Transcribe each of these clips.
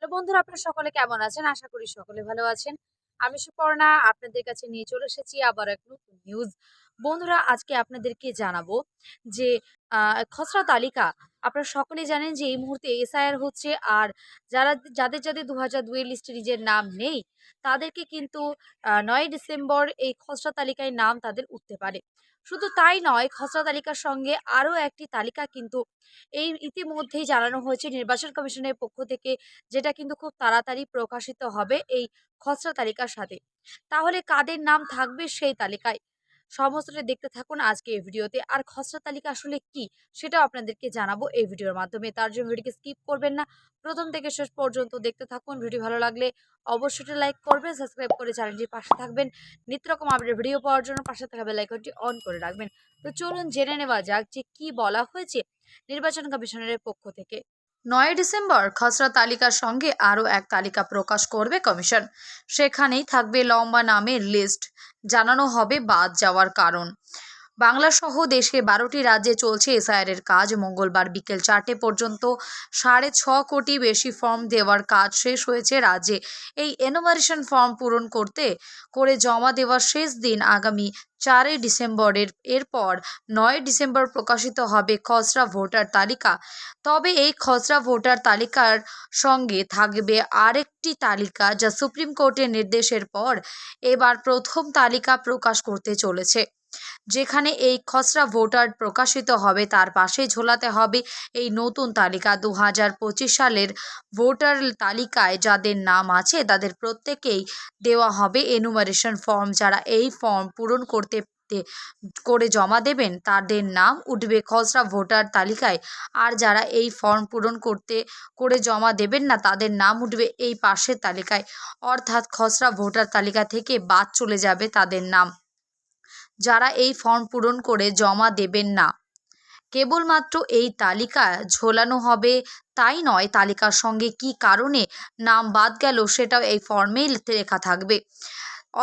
তো বন্ধুরা, আপনারা সকলে কেমন আছেন? আশা করি সকলে ভালো আছেন। আমি সুপর্ণা আপনাদের কাছে নিয়ে চলে এসেছি আবার এক নতুন নিউজ। বন্ধুরা, আজকে আপনাদেরকে জানাবো যে খসড়া তালিকা আপনারা সকলেই জানেন যে এই মুহূর্তে এসআইআর হচ্ছে। আর যাদের ২০০২ এর লিস্টে নিজের নাম নেই, তাদেরকে কিন্তু ৯ ডিসেম্বর এই খসড়া তালিকায় নাম তাদের উঠতে পারে। শুধু তাই নয়, খসড়া তালিকার সঙ্গে আরও একটি তালিকা কিন্তু এই ইতিমধ্যেই জানানো হয়েছে নির্বাচন কমিশনের পক্ষ থেকে, যেটা কিন্তু খুব তাড়াতাড়ি প্রকাশিত হবে এই খসড়া তালিকার সাথে। তাহলে কাদের নাম থাকবে সেই তালিকায়? সমস্তটা দেখতে থাকুন আজকে এই ভিডিওতে। আর খসড়া তালিকা আসলে কি, সেটাও আপনাদেরকে জানাবো এই ভিডিওর মাধ্যমে। তার জন্য ভিডিওকে স্কিপ করবেন না, প্রথম থেকে শেষ পর্যন্ত দেখতে থাকুন। ভিডিও ভালো লাগলে অবশ্যই লাইক করবেন, সাবস্ক্রাইব করে চ্যানেলটির পাশে থাকবেন। নিত্য রকম আপডেট ভিডিও পাওয়ার জন্য পাশে থাকা বেল আইকনটি অন করে রাখবেন। তো চলুন জেনে নেওয়া যাক যে কি বলা হয়েছে নির্বাচন কমিশনের পক্ষ থেকে। ৯ ডিসেম্বর খসড়া তালিকার সঙ্গে আরও এক তালিকা প্রকাশ করবে কমিশন। সেখানেই থাকবে লম্বা নামের লিস্ট, জানানো হবে বাদ যাওয়ার কারণ। বাংলা সহ দেশে ১২টি রাজ্যে চলছে এসআইআর এর কাজ। মঙ্গলবার বিকেল ৪টে পর্যন্ত ৬.৫ কোটি বেশি ফর্ম দেওয়ার কাজ শেষ হয়েছে রাজ্যে। এই এনুমারেশন ফর্ম পূরণ করে জমা দেওয়ার শেষ দিন আগামী ৪ই ডিসেম্বরের। এরপর ৯ ডিসেম্বর প্রকাশিত হবে খসড়া ভোটার তালিকা। তবে এই খসড়া ভোটার তালিকার সঙ্গে থাকবে আরেকটি তালিকা, যা সুপ্রিম কোর্টের নির্দেশের পর এবার প্রথম তালিকা প্রকাশ করতে চলেছে। যেখানে এই খসড়া ভোটার প্রকাশিত হবে, তার পাশেই ঝোলাতে হবে এই নতুন তালিকা। ২০২৫ সালের ভোটার তালিকায় যাদের নাম আছে তাদের প্রত্যেকেই দেওয়া হবে এনুমারেশন ফর্ম। যারা এই ফর্ম পূরণ করে জমা দেবেন তাদের নাম উঠবে খসড়া ভোটার তালিকায়। আর যারা এই ফর্ম পূরণ করে জমা দেবেন না, তাদের নাম উঠবে এই পাশের তালিকায়। অর্থাৎ খসড়া ভোটার তালিকা থেকে বাদ চলে যাবে তাদের নাম, যারা এই ফর্ম পূরণ করে জমা দেবেন না। কেবলমাত্র এই তালিকা ঝোলানো হবে তাই নয়, তালিকার সঙ্গে কি কারণে নাম বাদ গেল সেটাও এই ফর্মেই লেখা থাকবে।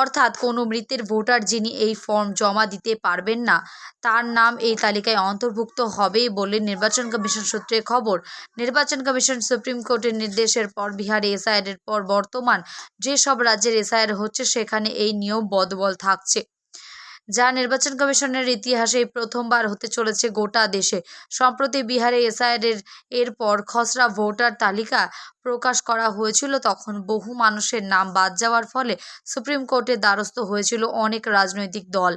অর্থাৎ কোনো মৃতের ভোটার যিনি এই ফর্ম জমা দিতে পারবেন না, তার নাম এই তালিকায় অন্তর্ভুক্ত হবে বলে নির্বাচন কমিশন সূত্রে খবর। নির্বাচন কমিশন সুপ্রিম কোর্টের নির্দেশের পর বিহারে এসআইআর এর পর বর্তমান যেসব রাজ্যের এসআইআর হচ্ছে সেখানে এই নিয়ম বদবল থাকছে, যা নির্বাচন কমিশনের ইতিহাসে প্রথমবার হতে চলেছে গোটা দেশে। সম্প্রতি বিহারে এসআইআর এরপর খসড়া ভোটার তালিকা প্রকাশ করা হয়েছিল, তখন বহু মানুষের নাম বাদ যাওয়ার ফলে সুপ্রিম কোর্টের দ্বারস্থ হয়েছিল অনেক রাজনৈতিক দল।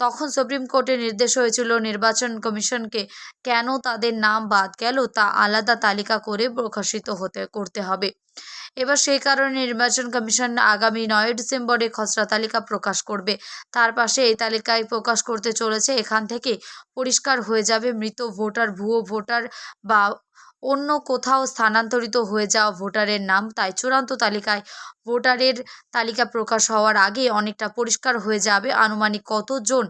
তখন সুপ্রিম কোর্টের নির্দেশ হয়েছিল নির্বাচন কমিশনকে কেন তাদের নাম বাদ গেল তা আলাদা তালিকা করে প্রকাশিত করতে হবে। এবার সেই কারণে নির্বাচন কমিশন আগামী ৯ ডিসেম্বরে খসড়া তালিকা প্রকাশ করবে। তার পাশে এই তালিকায় প্রকাশ করতে চলেছে। এখান থেকে পরিষ্কার হয়ে যাবে মৃত ভোটার, ভুয়ো ভোটার বা অন্য কোথাও স্থানান্তরিত হয়ে যাওয়া ভোটারের নাম। তাই চূড়ান্ত তালিকায় ভোটারের তালিকা প্রকাশ হওয়ার আগে অনেকটা পরিষ্কার হয়ে যাবে আনুমানিক কতজন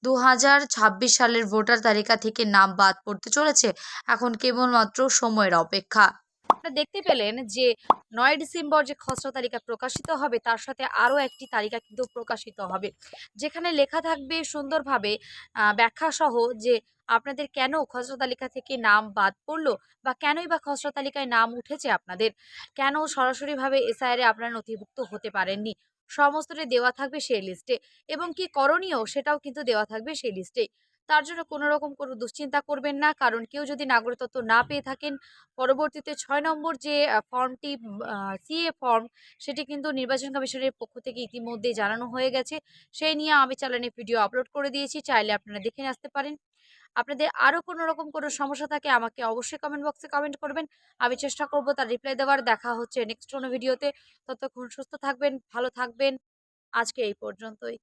২০২৬ সালের ভোটার তালিকা থেকে নাম বাদ পড়তে চলেছে। এখন কেবলমাত্র সময়ের অপেক্ষা। আপনারা দেখতে পেলেন যে ৯ ডিসেম্বর যে খসড়া তালিকা প্রকাশিত হবে, তার সাথে আরও একটি তালিকা কিন্তু প্রকাশিত হবে, যেখানে লেখা থাকবে সুন্দরভাবে ব্যাখ্যা সহ যে আপনাদের কেন খসড়া তালিকা থেকে নাম বাদ পড়লো, বা কেনই বা খসড়া তালিকায় নাম উঠেছে আপনাদের, কেন সরাসরিভাবে এসআইআর আপনারা নথিভুক্ত হতে পারেননি, সমস্তটাই দেওয়া থাকবে সেই লিস্টে। এবং কি করণীয় সেটাও কিন্তু দেওয়া থাকবে সেই লিস্টে। তার জন্য কোনো রকম কোনো দুশ্চিন্তা করবেন না, কারণ কেউ যদি নাগরিকত্ব না পেয়ে থাকেন, পরবর্তীতে ৬ নম্বর যে ফর্মটি সিএ ফর্ম, সেটি কিন্তু নির্বাচন কমিশনের পক্ষ থেকে ইতিমধ্যেই জানানো হয়ে গেছে। সেই নিয়ে আমি চ্যানেলে ভিডিও আপলোড করে দিয়েছি, চাইলে আপনারা দেখে আসতে পারেন। আপনাদের আরও কোনো রকম কোনো সমস্যা থাকে আমাকে অবশ্যই কমেন্ট বক্সে কমেন্ট করবেন, আমি চেষ্টা করব তার রিপ্লাই দেওয়ার। দেখা হচ্ছে নেক্সট কোনো ভিডিওতে। ততক্ষণ সুস্থ থাকবেন, ভালো থাকবেন। আজকে এই পর্যন্তই।